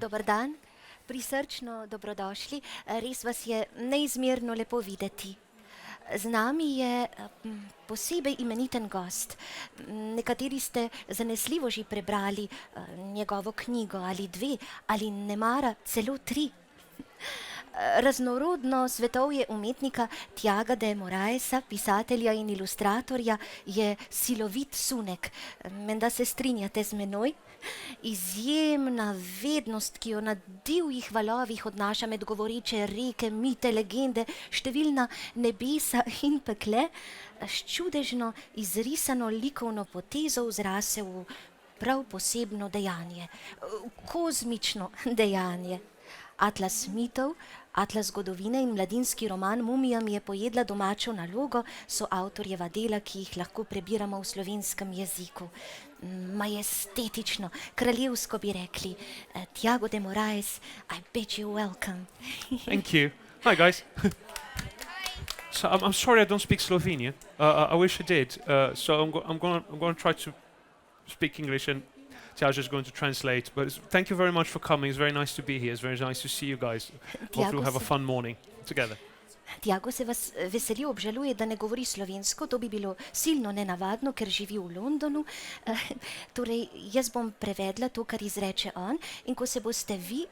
Dobar dan, prisrčno dobrodošli. Res vas je neizmerno lepo videti. Z nami je posebej imeniten gost. Nekateri ste zanesljivo že prebrali njegovo knjigo ali dve, ali nemara celo 3. Raznorodno svetovje umetnika Thiaga de Moraesa, pisatelja in ilustratorja, je silovit sunek. Menda se strinjate z menoj? Izjemna vednost, ki jo na divjih valovih odnaša med govoreče reke, mite, legende, številna nebesa in pekle, s čudežno izrisano likovno potezo vzrase v prav posebno dejanje, kozmično dejanje. Atlas mitov, atlas zgodovine in mladinski roman Mumija mi je pojedla domačo nalogo, so avtorjeva dela, ki jih lahko prebiramo v slovenskem jeziku. Majestetično, kraljevsko bi rekli. Thiago de Moraes, I bid you welcome. Thank you. Hi, guys. So I'm sorry I don't speak Slovenian. I wish I did. So I'm going to try to speak English, and Thiago is going to translate. But thank you very much for coming. It's very nice to be here. It's very nice to see you guys. Hopefully we'll have a fun morning together. Thiago se vas veseli, obžaluje, da ne govori slovensko. To bi bilo silno nenavadno, ker živi v Londonu. Torej, jaz bom prevedla to, kar izreče on, in ko se boste vi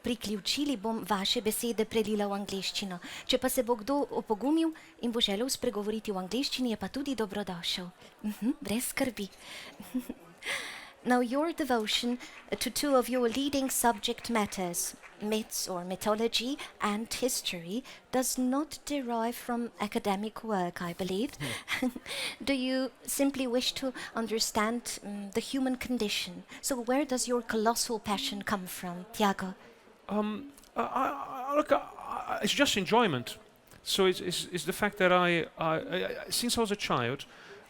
priključili, bom vaše besede prelila v angleščino. Če pa se bo kdo opogumil in bo želel spregovoriti v angleščini, je pa tudi dobrodošel. Brez skrbi. Now, your devotion to two of your leading subject matters, myths or mythology and history, does not derive from academic work, I believe. Do you simply wish to understand the human condition? So where does your colossal passion come from, Thiago? Look, it's just enjoyment. So it's the fact that I since I was a child,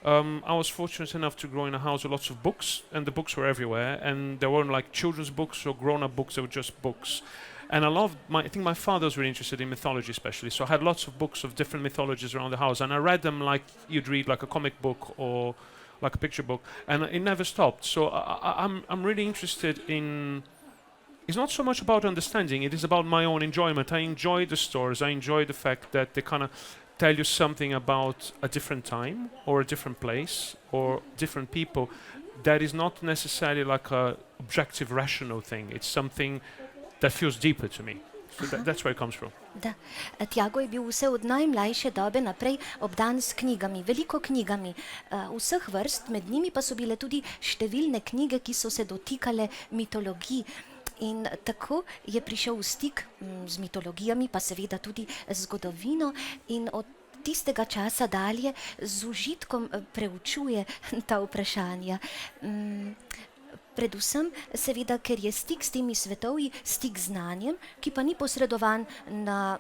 I was fortunate enough to grow in a house with lots of books, and the books were everywhere, and there weren't like children's books or grown-up books, they were just books. And I think my father was really interested in mythology especially, so I had lots of books of different mythologies around the house, and I read them like you'd read like a comic book or like a picture book, and it never stopped. So I'm really interested in, it's not so much about understanding, it is about my own enjoyment. I enjoy the stories, I enjoy the fact that they kind of tell you something about a different time or a different place or different people that is not necessarily like a objective rational thing. It's something that feels deeper to me. So that's where it comes from. Da. Thiago je bil vse od najmlajše dobe naprej obdan s knjigami, veliko knjigami, vseh vrst, med njimi pa so bile tudi številne knjige, ki so se dotikale mitologij. In tako je prišel v stik z mitologijami, pa seveda tudi z zgodovino, in od tistega časa dalje z užitkom preučuje ta vprašanja. Predvsem seveda, ker je stik s temi svetovji stik z znanjem, ki pa ni posredovan na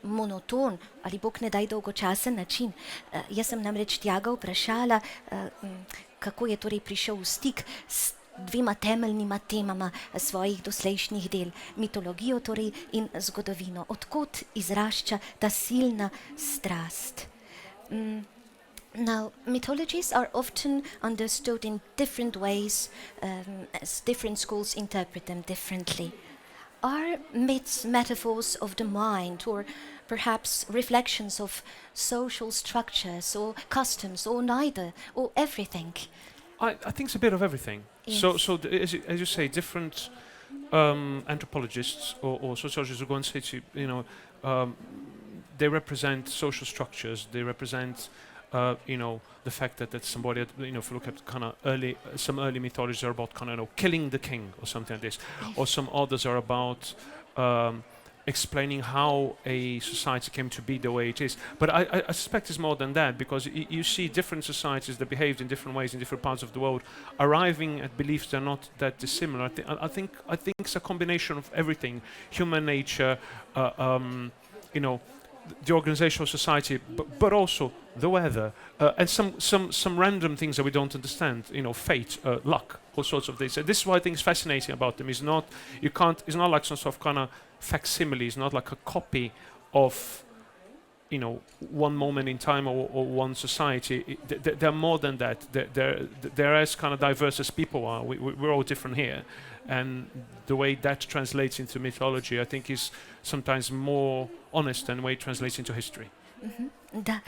monoton ali bog ne daj dolgočasen način. Jaz sem namreč Thiaga vprašala, kako je torej prišel v stik s dvema temeljnima temama svojih doslejšnjih del, mitologijo torej in zgodovino. Odkot izrašča ta silna strast? Now, mythologies are often understood in different ways, as different schools interpret them differently. Are myths metaphors of the mind, or perhaps reflections of social structures or customs, or neither, or everything? I think it's a bit of everything. Yes. So as you say, different anthropologists or sociologists will go and say to you, they represent social structures. They represent, the fact that somebody, if you look at kind of some early mythologies are about kind of killing the king or something like this, or some others are about explaining how a society came to be the way it is. But I suspect it's more than that, because you see different societies that behaved in different ways in different parts of the world, arriving at beliefs that are not that dissimilar. I think it's a combination of everything: human nature, the organization of society, but also the weather, and some random things that we don't understand. Fate, luck, all sorts of things. This is what I think is fascinating about them. It's not like some sort of kind of facsimile. It's not like a copy of one moment in time or one society. They're more than that. They're as kind of diverse as people are. We're all different here. And the way that translates into mythology, I think, is sometimes more honest than the way it translates into history. Da,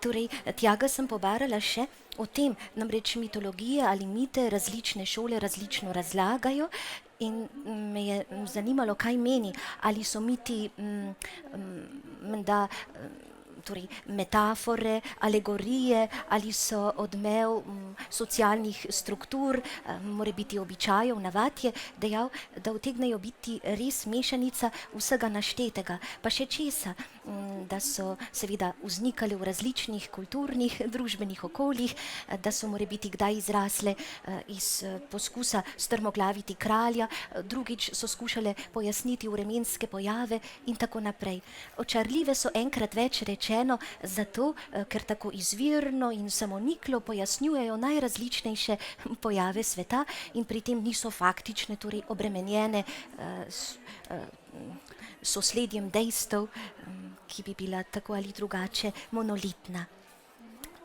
torej, Tjaga sem pobarala še o tem, namreč mitologije ali mite različne šole različno razlagajo in me je zanimalo, kaj meni, ali so miti menda torej metafore, alegorije, ali so odmev socialnih struktur, more biti običajev, navad, je dejal, da utegnejo biti res mešanica vsega naštetega, pa še česa, da so seveda vznikale v različnih kulturnih, družbenih okoljih, da so more biti kdaj izrasle iz poskusa strmoglaviti kralja, drugič so skušale pojasniti vremenske pojave in tako naprej. Očarljive so enkrat več rečeno zato, ker tako izvirno in samoniklo pojasnjujejo najrazličnejše pojave sveta in pri tem niso faktične, torej obremenjene sosledjem dejstev, ki bi bila tako ali drugače monolitna.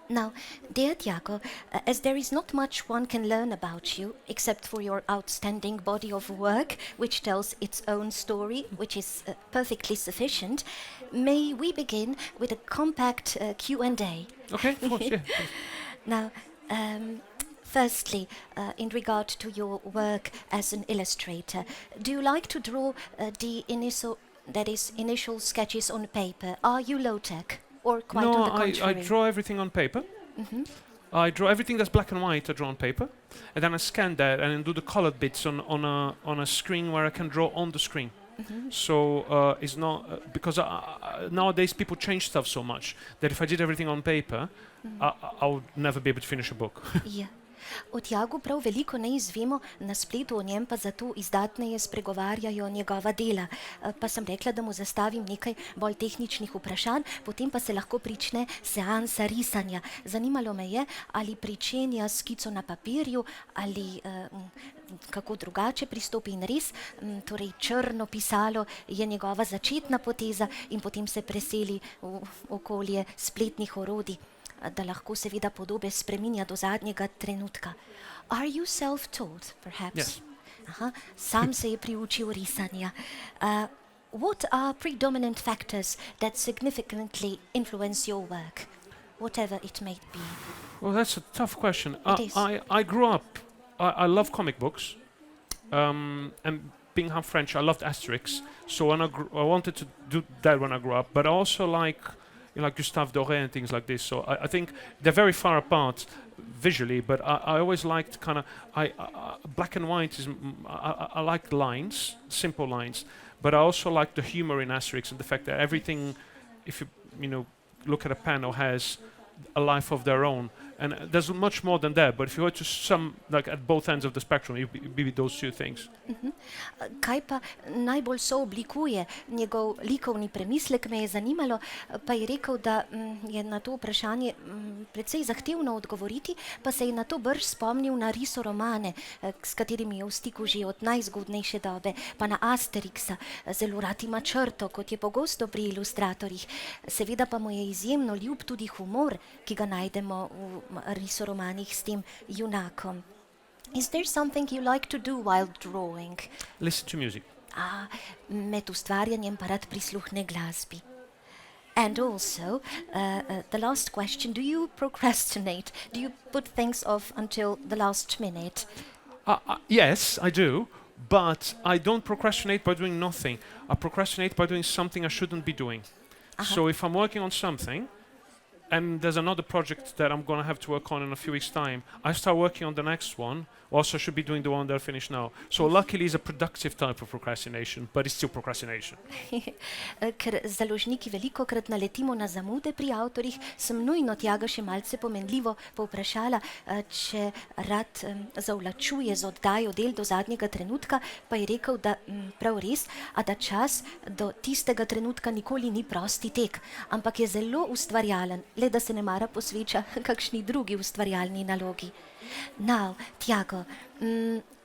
Now, dear Thiago, as there is not much one can learn about you, except for your outstanding body of work, which tells its own story, which is perfectly sufficient, may we begin with a compact Q&A? Okay, of course, yeah. Now, firstly, in regard to your work as an illustrator, do you like to draw the initial sketches on paper? Are you low-tech? Or quite on the contrary? I draw everything on paper. I draw everything that's black and white, I draw on paper. And then I scan that and then do the colored bits on a screen where I can draw on the screen. So it's not... because nowadays people change stuff so much that if I did everything on paper, I would never be able to finish a book. Yeah. O Thiagu prav veliko ne izvemo, na spletu o njem pa zato izdatneje spregovarjajo njegova dela. Pa sem rekla, da mu zastavim nekaj bolj tehničnih vprašanj, potem pa se lahko prične seansa risanja. Zanimalo me je, ali pričenja skico na papirju, ali kako drugače pristopi in res, torej črno pisalo je njegova začetna poteza in potem se preseli v okolje spletnih orodij, da lahko seveda podobe spreminja do zadnjega trenutka. Are you self-taught, perhaps? Yes. Aha, sam se je priučil risanja. What are predominant factors that significantly influence your work, whatever it may be? Well, that's a tough question. It is. I grew up... I love comic books. And being half French, I loved Asterix. So when I wanted to do that when I grew up. But I also like Gustave Doré and things like this. So I think they're very far apart visually, but I always liked kind of... black and white is... I like lines, simple lines, but I also like the humor in Asterix and the fact that everything, if you look at a panel, has a life of their own. And there's much more than that, but if you were to sum, like at both ends of the spectrum, it'd be those two things. Kaj pa najbolj sooblikuje njegov likovni premislek, me je zanimalo, pa je rekel, da je na to vprašanje precej zahtevno odgovoriti, pa se je na to brž spomnil na risoromane, s katerimi je v stiku že od najzgodnejše dobe, pa na Asterixa. Zelo rad ima črto, kot je pogosto pri ilustratorjih. Seveda pa mu je izjemno ljub tudi humor, ki ga najdemo v risoromanih s tem junakom. Is there something you like to do while drawing? Listen to music. Med ustvarjanjem pa rad prisluhne glasbi. And also, the last question, do you procrastinate? Do you put things off until the last minute? Yes, I do, but I don't procrastinate by doing nothing. I procrastinate by doing something I shouldn't be doing. So if I'm working on something, and there's another project that I'm going to have to work on in a few weeks' time, I start working on the next one. Also, I should be doing the one that I finish now. So luckily, it's a productive type of procrastination, but it's still procrastination. Ker založniki velikokrat naletimo na zamude pri avtorjih, sem nujno Thiaga še malce pomenljivo povprašala, če rad zavlačuje z oddajo del do zadnjega trenutka, pa je rekel, da prav res, a da čas do tistega trenutka nikoli ni prosti tek, ampak je zelo ustvarjalen, le da se ne mara posveča kakšni drugi ustvarjalni nalogi. Now, Thiago,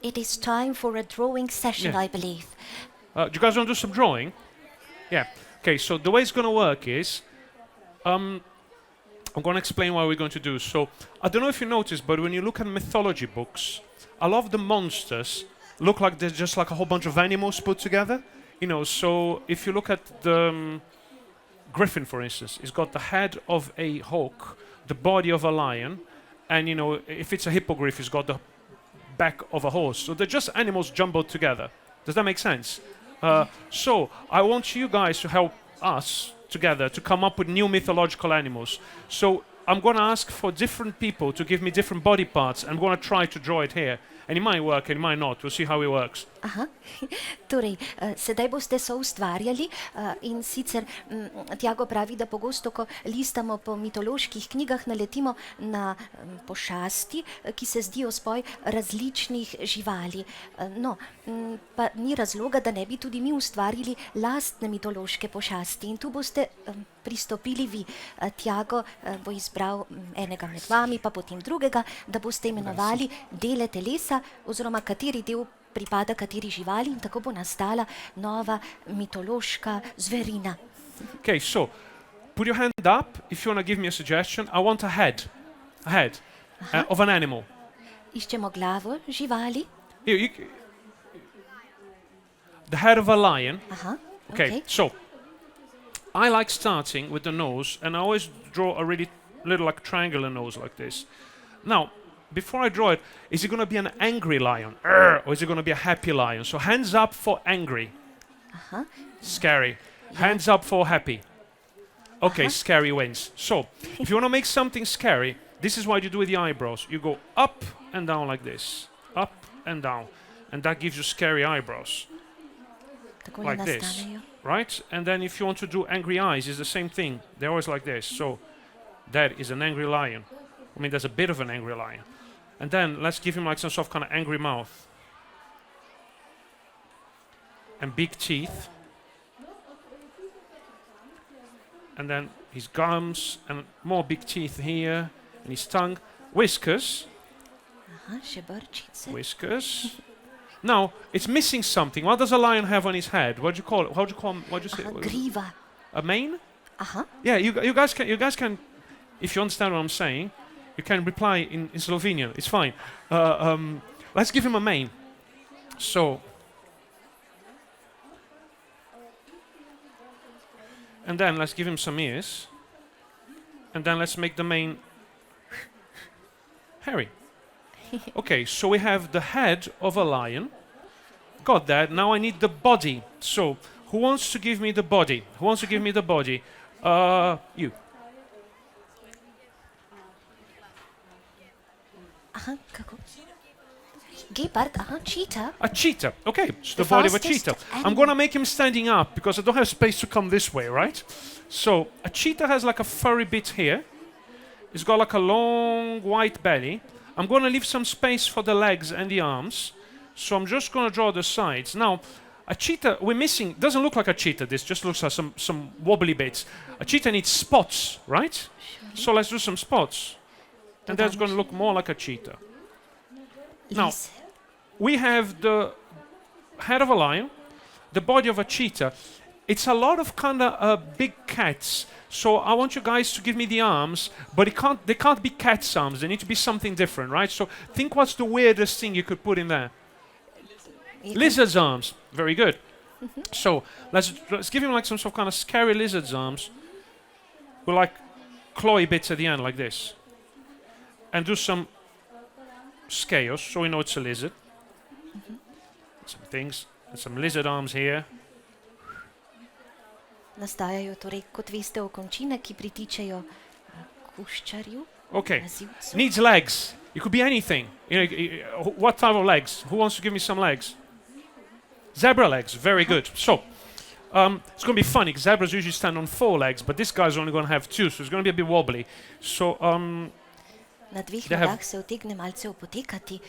it is time for a drawing session, Yeah. I believe. Do you guys want to do some drawing? Yeah. Okay, so the way it's going to work is I'm going to explain what we're going to do. So, I don't know if you noticed, but when you look at mythology books, a lot of the monsters look like they're just like a whole bunch of animals put together. You know, so if you look at the griffin, for instance, it's got the head of a hawk, the body of a lion, and, you know, if it's a hippogriff, it's got the back of a horse. So they're just animals jumbled together. Does that make sense? So I want you guys to help us together to come up with new mythological animals. So I'm going to ask for different people to give me different body parts. I'm going to try to draw it here. And it might work, and it might not. We'll see how it works. Aha. Torej, sedaj boste soustvarjali in sicer Thiago pravi, da pogosto, ko listamo po mitoloških knjigah, naletimo na pošasti, ki se zdijo spoj različnih živali. No, pa ni razloga, da ne bi tudi mi ustvarili lastne mitološke pošasti. In tu boste pristopili vi. Thiago bo izbral enega med vami, pa potem drugega, da boste imenovali dele telesa oziroma kateri del pripada kateri živali in tako bo nastala nova mitološka zverina. Okay, so put your hand up if you want to give me a suggestion. I want a head of an animal. Iščemo glavo živali. The head of a lion. Aha, Okay, so I like starting with the nose, and I always draw a really little like triangular nose like this. Now, before I draw it, is it going to be an angry lion? Or is it going to be a happy lion? So hands up for angry. Scary. Hands up for happy. Okay, scary wins. So, if you want to make something scary, this is what you do with the eyebrows. You go up and down like this. Up and down. And that gives you scary eyebrows. Tako Like this. nastanejo. Right? And then if you want to do angry eyes, it's the same thing. They're always like this. So, that is an angry lion. I mean, there's a bit of an angry lion. And then let's give him like some sort of kind of angry mouth. And big teeth. And then his gums and more big teeth here. And his tongue. Whiskers. Aha, šebrčice. Whiskers. Now, it's missing something. What does a lion have on his head? What do you call it? How do you call? What do you say? Aha, griva. A mane? Aha. Yeah, you guys can, if you understand what I'm saying, you can reply in Slovenian. It's fine. Let's give him a mane. So, and then let's give him some ears. And then let's make the mane hairy. Okay, so we have the head of a lion. Got that. Now I need the body. So, who wants to give me the body? Who wants to give me the body? You. Aha, kako? Gepard, aha, cheetah. A cheetah. Okay, so the The body of a fastest cheetah. I'm animal. going to make him standing up because I don't have space to come this way, right? So, a cheetah has like a furry bit here. It's got like a long white belly. I'm going to leave some space for the legs and the arms. So I'm just going to draw the sides. Now, a cheetah, we're missing, doesn't look like a cheetah, this just looks like some wobbly bits. A cheetah needs spots, right? So let's do some spots. And that's going to look more like a cheetah. Now, Lise. we have the head of a lion, the body of a cheetah. It's a lot of kind of big cats. So I want you guys to give me the arms, but they can't be cat's arms. They need to be something different, right? So think what's the weirdest thing you could put in there? Lizard's arms. Very good. So let's give him like some sort of kind of scary lizard's arms with like clawy bits at the end like this. And do some scales so we know it's a lizard. Some things. And some lizard arms here. Nastajajo torej, kot veste, okončine, ki pritičejo kuščarju. Okay. Razivcu. Needs legs. It could be anything. You know, what type of legs? Who wants to give me some legs? Zebra legs. Very good. So, it's going to be funny because zebras usually stand on 4 legs, but this guy's only going to have 2, so it's going to be a bit wobbly. So, Na dveh They have- nogah se utegne malce opotekati,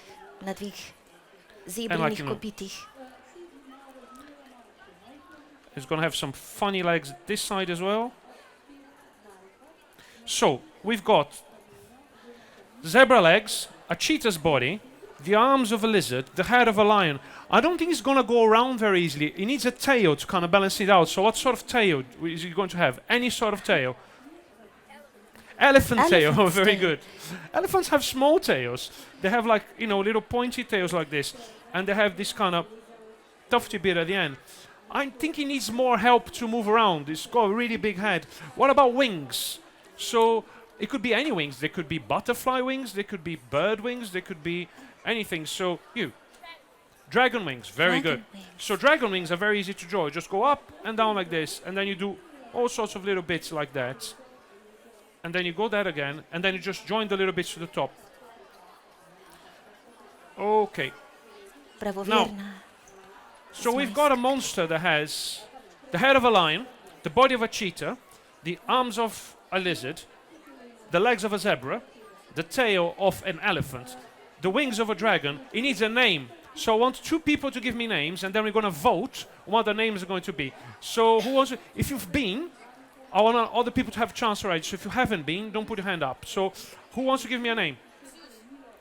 na dveh like, zebrinih you know, kopitih. it's going to have some funny legs this side as well. So, we've got zebra legs, a cheetah's body, the arms of a lizard, the head of a lion. I don't think it's going to go around very easily. It needs a tail to kind of balance it out. So what sort of tail is it going to have? Any sort of tail. Elephant tail. Oh, Elephant's very tail. good. Elephants have small tails. They have like, little pointy tails like this. And they have this kind of tufty bit at the end. I think he needs more help to move around. It's got a really big head. What about wings? So it could be any wings. They could be butterfly wings. They could be bird wings. They could be anything. So dragon wings. Very good. Dragon wings. So dragon wings are very easy to draw. You just go up and down like this, and then you do all sorts of little bits like that. And then you go that again, and then you just join the little bits to the top. Okay. Pravovjerna. So we've got a monster that has the head of a lion, the body of a cheetah, the arms of a lizard, the legs of a zebra, the tail of an elephant, the wings of a dragon. He needs a name. So I want 2 people to give me names, and then we're going to vote what the names are going to be. So who wants to, if you've been, I want other people to have a chance to write. So if you haven't been, don't put your hand up. So who wants to give me a name?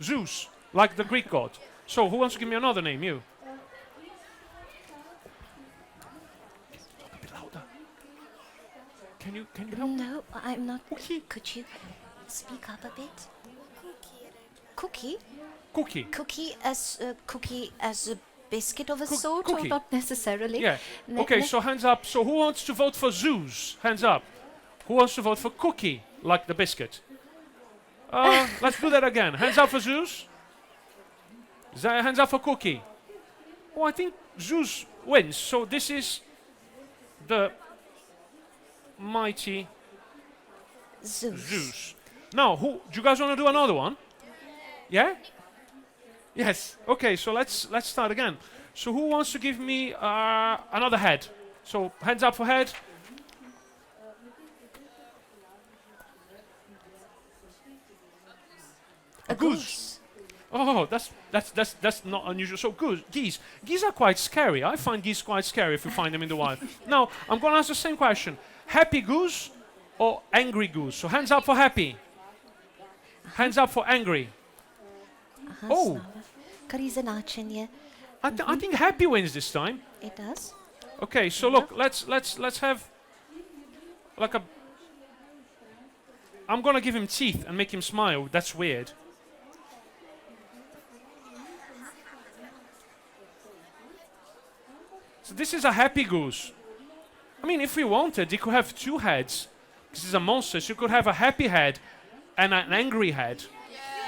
Zeus, like the Greek god. So who wants to give me another name? You. Talk a bit louder. Can you help? No, I'm not. Cookie. Could you speak up a bit? Cookie? Cookie. Cookie as a biscuit of a sort, cookie. or not necessarily? Yeah. Okay, so hands up. So who wants to vote for Zeus? Hands up. Who wants to vote for Cookie, like the biscuit? Let's do that again. Hands up for Zeus. Hands up for Cookie. Oh, I think Zeus wins. So this is the mighty Zeus. Now, do you guys want to do another one? Yeah? Yes. Okay, so let's start again. So who wants to give me another head? So hands up for head. A goose. Oh, that's not unusual. So geese. Geese are quite scary. I find geese quite scary if you find them in the wild. Now, I'm going to ask the same question. Happy goose or angry goose? So hands up for happy. Hands up for angry. Oh. Kar izenačenje. I think happy wins this time. It does. Okay, so look, let's have like a. I'm gonna give him teeth and make him smile. That's weird. So this is a happy goose. I mean, if we wanted, he could have 2 heads. This is a monster, so you could have a happy head and an angry head.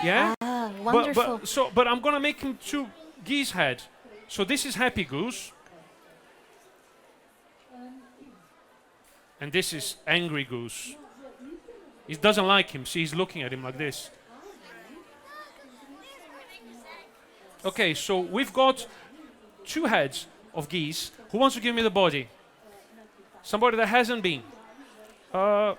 Yeah. Ah, wonderful. But I'm gonna make him 2 geese head. So this is happy goose. And this is angry goose. He doesn't like him, see, he's looking at him like this. Okay, so we've got 2 heads of geese. Who wants to give me the body? Somebody that hasn't been. A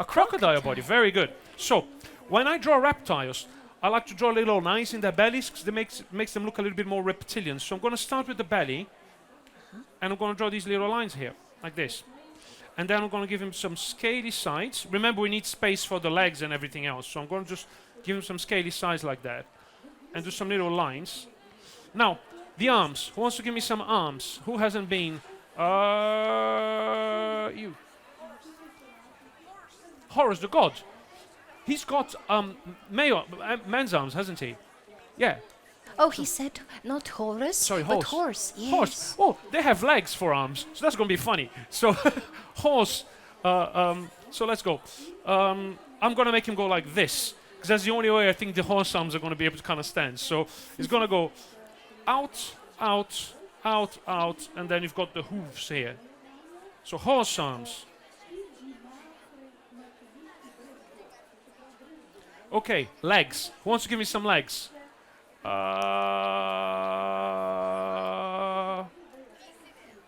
crocodile body, very good. So, when I draw reptiles, I like to draw little lines in their bellies because it makes them look a little bit more reptilian. So I'm going to start with the belly, and I'm going to draw these little lines here, like this. And then I'm going to give him some scaly sides. Remember, we need space for the legs and everything else. So I'm going to just give him some scaly sides like that, and do some little lines. Now, the arms. Who wants to give me some arms? Who hasn't been? You. Horus, the god. He's got man's arms, hasn't he? Yeah. Oh, he said not Horus, Sorry, but horse. horse. Yes. Horse. Oh, they have legs for arms, so that's going to be funny. So, horse. So let's go. I'm going to make him go like this, because that's the only way I think the horse arms are going to be able to kind of stand. So he's going to go out, out, out, out, and then you've got the hooves here. So horse arms. Okay, legs. Who wants to give me some legs?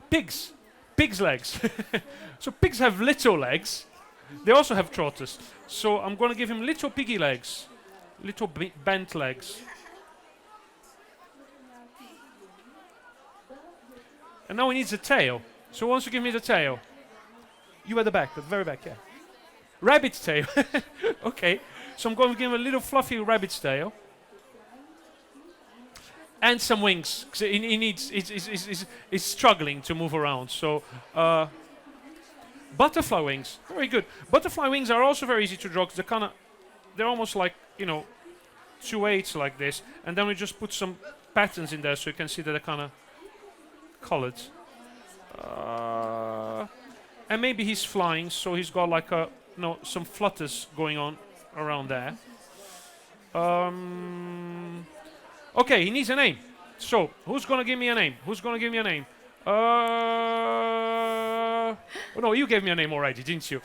Pigs. Pigs' legs. So pigs have little legs. They also have trotters. So I'm going to give him little piggy legs. Little bent legs. And now he needs a tail. So who wants to give me the tail? You at the back, the very back, yeah. Rabbit's tail. Okay. So I'm going to give him a little fluffy rabbit's tail. and some wings. 'Cause he needs. He's struggling to move around. So butterfly wings, very good. Butterfly wings are also very easy to draw. 'Cause they're almost like, you know, 2/8 like this, and then we just put some patterns in there so you can see that they're kind of colored. And maybe he's flying, so he's got like some flutters going on around there. Okay, he needs a name. So who's gonna give me a name? Who's gonna give me a name? Oh no, you gave me a name already, didn't you?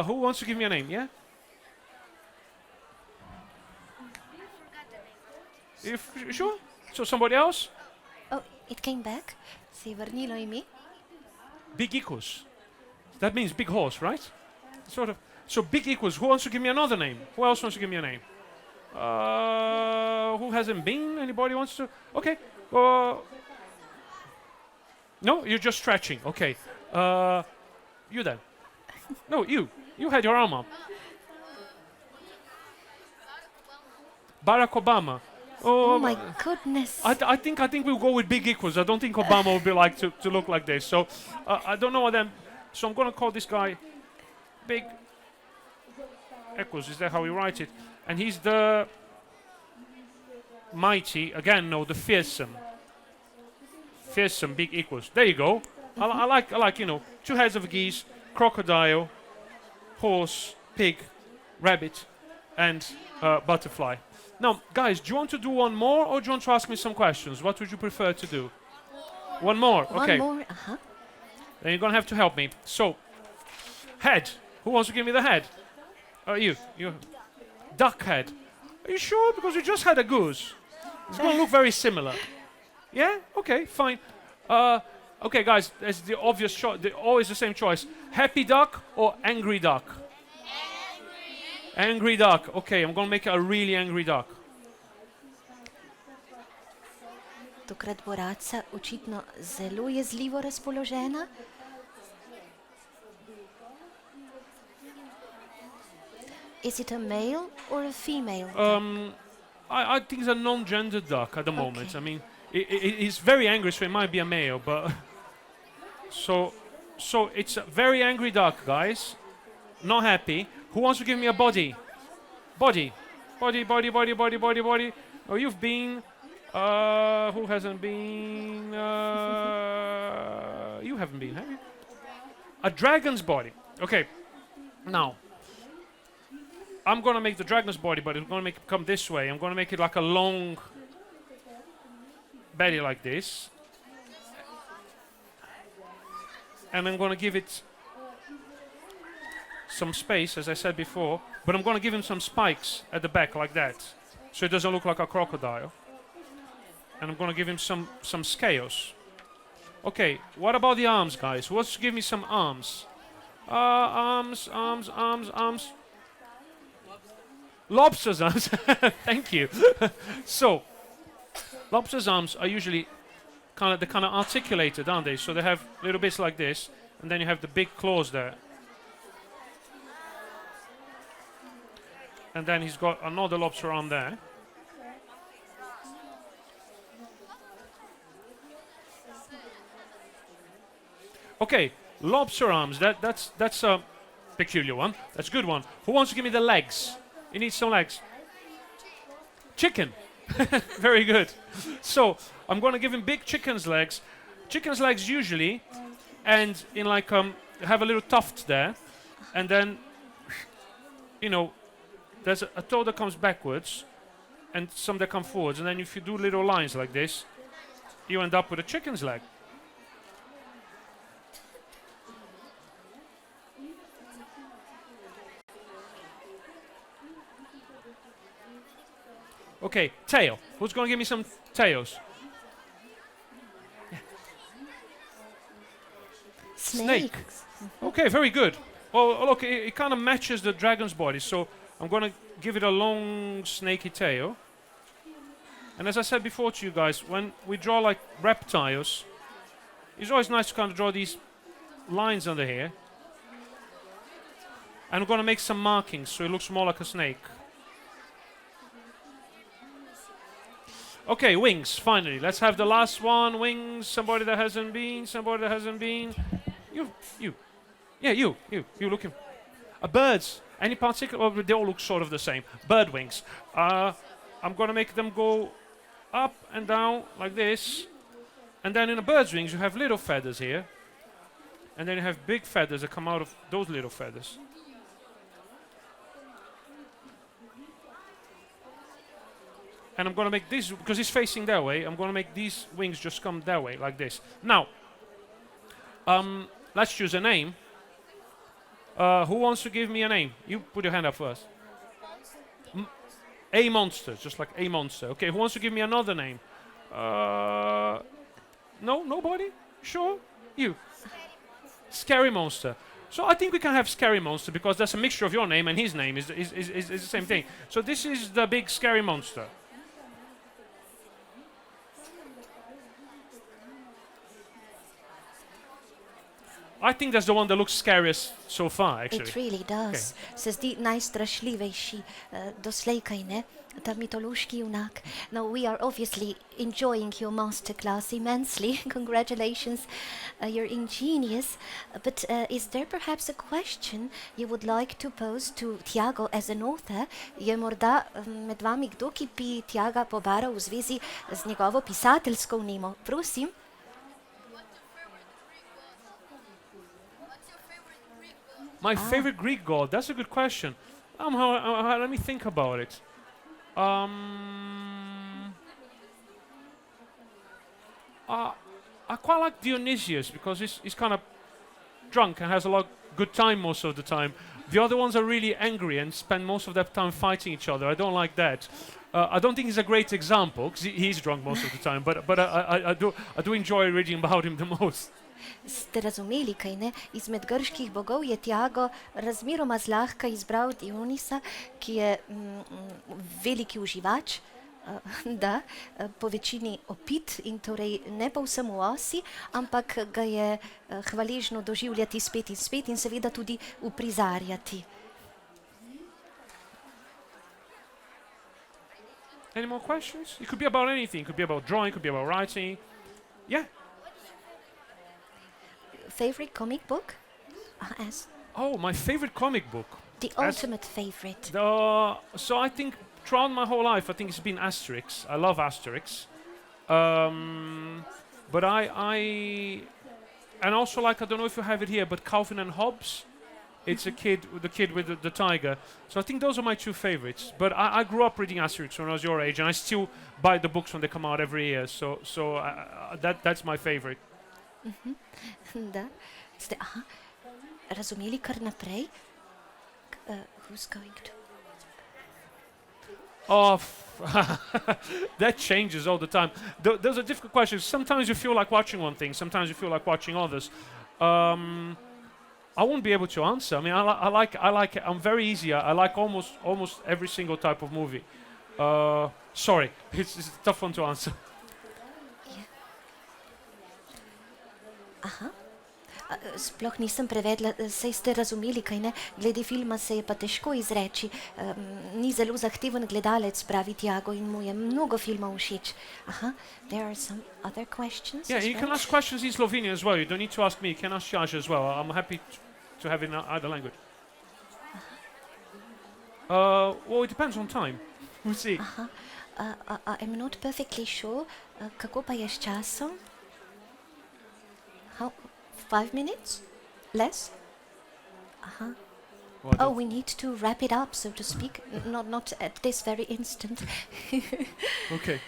Who wants to give me a name? Yeah. If sure. So somebody else? Oh, it came back. Si vrnilo ime. Big equals. That means big horse, right? Sort of. So big equals. Who wants to give me another name? Who else wants to give me a name? Who hasn't been? Anybody wants to? Okay. No, you're just stretching. Okay. You then. No, you. You had your arm up. Barack Obama. Oh my goodness. I think we'll go with big equals. I don't think Obama would be like to look like this. So I don't know what them. So I'm gonna call this guy Big Equals. Is that how we write it? And he's the mighty again. No, the fearsome. Fearsome Big Equals. There you go. I like, you know, 2 heads of geese, crocodile, horse, pig, rabbit, and butterfly. Now, guys, do you want to do one more, or do you want to ask me some questions? What would you prefer to do? One more. Okay. One more. Uh-huh. Then you're gonna have to help me. So, head. Who wants to give me the head? You. Duck head. Are you sure? Because you just had a goose. It's gonna look very similar. Yeah. Okay. Fine. Okay, guys. There's the obvious choice. Always the same choice. Happy duck or angry duck? Angry duck. Okay, I'm gonna make it a really angry duck. Tokrat bo raca očitno zelo jezljivo razpoložena. Is it a male or a female? I think it's a non-gendered duck at the moment. Okay. I mean, it's very angry, so it might be a male, but so it's a very angry duck, guys. Not happy. Who wants to give me a body? Body. Oh, you've been. Who hasn't been? You haven't been, have you? A dragon's body. Okay. Now, I'm gonna make the dragon's body, but I'm gonna make it come this way. I'm gonna make it like a long belly like this. And I'm gonna give it some space, as I said before, but I'm gonna give him some spikes at the back like that, so it doesn't look like a crocodile. And I'm gonna give him some scales. Okay, what about the arms, guys? Who wants to give me some arms? Arms. Lobster's arms. Thank you. So, lobster's arms are usually kind of articulated, aren't they? So they have little bits like this, and then you have the big claws there. And then he's got another lobster arm there. Okay, lobster arms. That's a peculiar one. That's a good one. Who wants to give me the legs? He needs some legs. Chicken. Very good. So I'm going to give him big chicken's legs. Chicken's legs usually, and in like have a little tuft there, and then, you know, there's a toe that comes backwards, and some that come forwards, and then if you do little lines like this, you end up with a chicken's leg. Okay, tail. Who's going to give me some tails? Yeah. Snake. Okay, very good. Well, look, it kind of matches the dragon's body, so I'm going to give it a long, snaky tail. And as I said before to you guys, when we draw like reptiles, it's always nice to kind of draw these lines under here. And I'm going to make some markings so it looks more like a snake. Okay, wings, finally. Let's have the last one. Wings, somebody that hasn't been, somebody that hasn't been. You. Yeah, you looking. Birds, any particular, well, they all look sort of the same. Bird wings. I'm gonna make them go up and down like this. And then in a bird's wings, you have little feathers here. And then you have big feathers that come out of those little feathers. And I'm gonna make this, because it's facing that way, I'm gonna make these wings just come that way, like this. Now, let's choose a name. Who wants to give me a name? You put your hand up first. A monster, just like a monster. Okay, who wants to give me another name? No, nobody? Sure? You. Scary monster. So I think we can have scary monster because that's a mixture of your name and his name is the same thing. So this is the big scary monster. I think that's the one that looks scariest so far, actually. It really does. Se zdi najstrašljivejši doslej, kaj ne? Ta mitološki junak. Now, we are obviously enjoying your masterclass immensely. Congratulations, you're ingenious. But is there perhaps a question you would like to pose to Thiago as an author? Je morda med vami kdo, ki bi Thiaga pobaral v zvezi z njegovo pisateljsko vnemo? Prosim. My favorite Greek god, that's a good question. Let me think about it. I quite like Dionysius because he's kind of drunk and has a lot good time most of the time. The other ones are really angry and spend most of their time fighting each other. I don't like that. I don't think he's a great example because he's drunk most of the time, but I do enjoy reading about him the most. Ste razumeli, kaj ne? Izmed grških bogov je Thiago razmeroma zlahka izbral Dionisa, ki je veliki uživač, da, po večini opit in torej ne povsem v osi, ampak ga je hvaležno doživljati spet in seveda tudi uprizarjati. Any more questions? It could be about anything. It could be about drawing, it could be about writing. Yeah. Favorite comic book? My favorite comic book. The ultimate favorite. So I think throughout my whole life, I think it's been Asterix. I love Asterix. But and also like, I don't know if you have it here, but Calvin and Hobbes. It's the kid with the tiger. So I think those are my two favorites. But I grew up reading Asterix when I was your age, and I still buy the books when they come out every year. So that's my favorite. Da. Ste, razumeli kar naprej? Who's going to? That changes all the time. Those are difficult questions. Sometimes you feel like watching one thing. Sometimes you feel like watching others. I won't be able to answer. I mean, I like it. I'm very easy. I like almost every single type of movie. Sorry, it's a tough one to answer. Aha. Sploh nisem prevedla, saj ste razumeli, kaj ne? Glede filma se je pa težko izreči. Ni zelo zahteven gledalec, pravi Thiago, in mu je mnogo filmov všeč. Aha, there are some other questions. Yeah, you can ask questions in Slovenian as well. You don't need to ask me. You can ask Jaž as well. I'm happy to have it in either language. Well, it depends on time. We'll see. Aha. I'm not perfectly sure. Kako pa je s časom? How? 5 minutes? Less? Oh, we need to wrap it up, so to speak. Not at this very instant. Okay.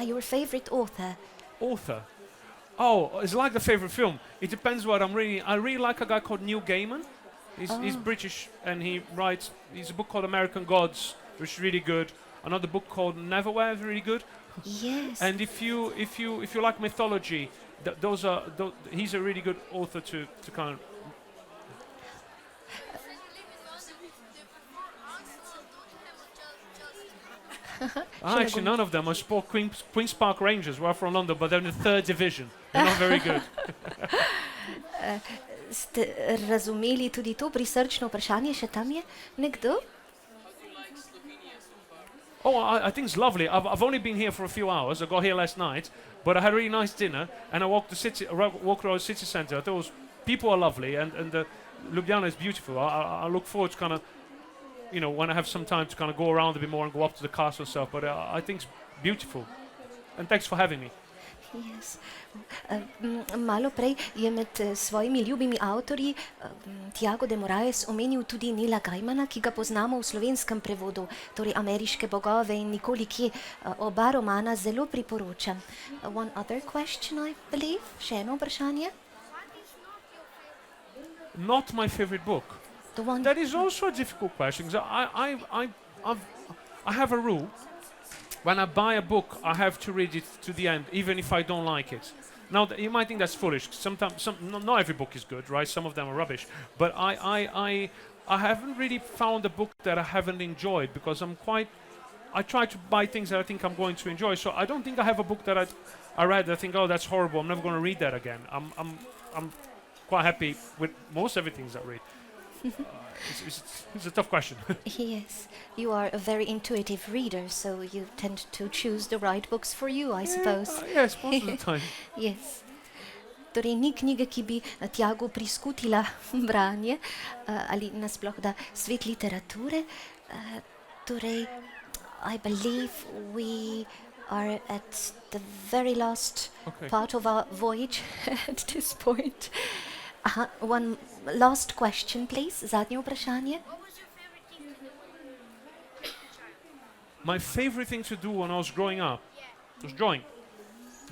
Your favorite author? Author? Oh, it's like the favorite film. It depends what I'm reading. I really like a guy called Neil Gaiman. He's British and he writes. He's a book called American Gods, which is really good. Another book called Neverwhere is really good. Yes. And if you like mythology, he's a really good author to kind of. Actually, none of them. I support Queen's Park Rangers. We're from London, but they're in the 3rd division. They're not very good. Ste razumeli tudi to prisrčno vprašanje? Še tam je nekdo? Oh, I think it's lovely. I've only been here for a few hours. I got here last night, but I had a really nice dinner, and I walked walked around the city center. I thought people are lovely, and Ljubljana is beautiful. I look forward to kind of, when I have some time to kind of go around a bit more and go up to the castle stuff. But I think it's beautiful, and thanks for having me. Yes. Malo prej je med svojimi ljubimi avtorji Thiago de Moraes omenil tudi Neila Gaimana, ki ga poznamo v slovenskem prevodu, torej Ameriške bogove in nikoli kje. Oba romana zelo priporočam. One other question, I believe. Še eno vprašanje? Not my favorite book. The one... That is also a difficult question. 'Cause I have a rule. When I buy a book, I have to read it to the end, even if I don't like it. Now, you might think that's foolish. Sometimes, not every book is good, right? Some of them are rubbish. But I haven't really found a book that I haven't enjoyed, because I try to buy things that I think I'm going to enjoy. So I don't think I have a book that I read that I think, oh, that's horrible, I'm never going to read that again. I'm quite happy with most everything I read. It's a tough question. Yes, you are a very intuitive reader, so you tend to choose the right books for you, I suppose. Yes, most of the time. Yes. Torej, ni knjige, ki bi Thiagu priskutila branje ali nasploh da svet literature. Torej, I believe we are at the very last part of our voyage at this point. One last question, please. Zadnje vprašanje. My favorite thing to do when I was growing up was drawing.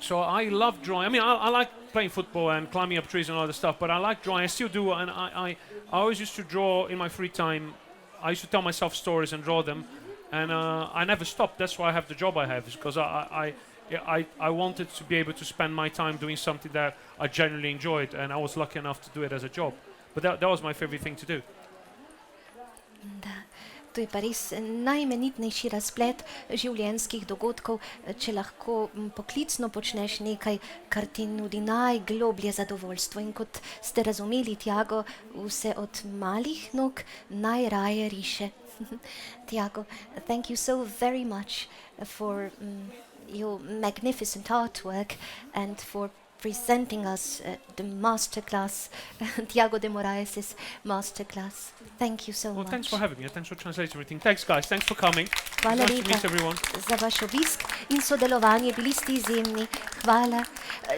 So I love drawing. I mean, I like playing football and climbing up trees and all that stuff, but I like drawing. I still do, and I always used to draw in my free time. I used to tell myself stories and draw them, and I never stopped. That's why I have the job I have, is because I wanted to be able to spend my time doing something that I genuinely enjoyed, and I was lucky enough to do it as a job. But that was my favorite thing to do. Da, to je pa res najimenitnejši razplet življenjskih dogodkov, če lahko poklicno počneš nekaj, kar ti nudi najgloblje zadovoljstvo. In kot ste razumeli, Thiago vse od malih nog najraje riše. Thiago, thank you so very much for your magnificent artwork and for presenting us the masterclass, Thiago de Moraes' masterclass. Thank you so much. Thanks for having me. Thanks for translating everything. Thanks, guys. Thanks for coming. Hvala Nice to meet lepa everyone. za vaš obisk in sodelovanje. Bili ste izjemni. Hvala.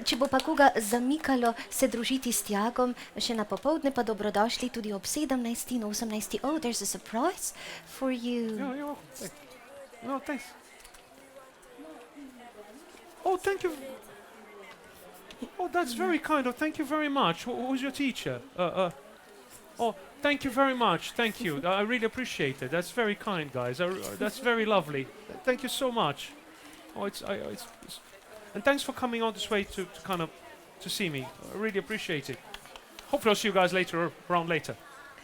Če bo pa koga zamikalo se družiti s Thiagom še na popoldne, pa dobrodošli tudi ob 17. in 18. Oh, there's a surprise for you. Yeah, you're welcome. No, thanks. Oh, thank you. Oh, that's very kind. Oh, thank you very much. Who's your teacher? Oh, thank you very much. Thank you. I really appreciate it. That's very kind, guys. That's very lovely. Thank you so much. Oh, and thanks for coming all this way to kind of to see me. I really appreciate it. Hopefully I'll see you guys around later.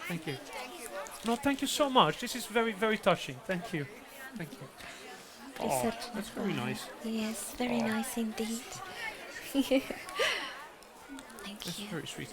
Thank you. No, thank you so much. This is very, very touching. Thank you. Thank you. Oh, that's very nice. Yes, very nice indeed. Thank That's you. very sweet.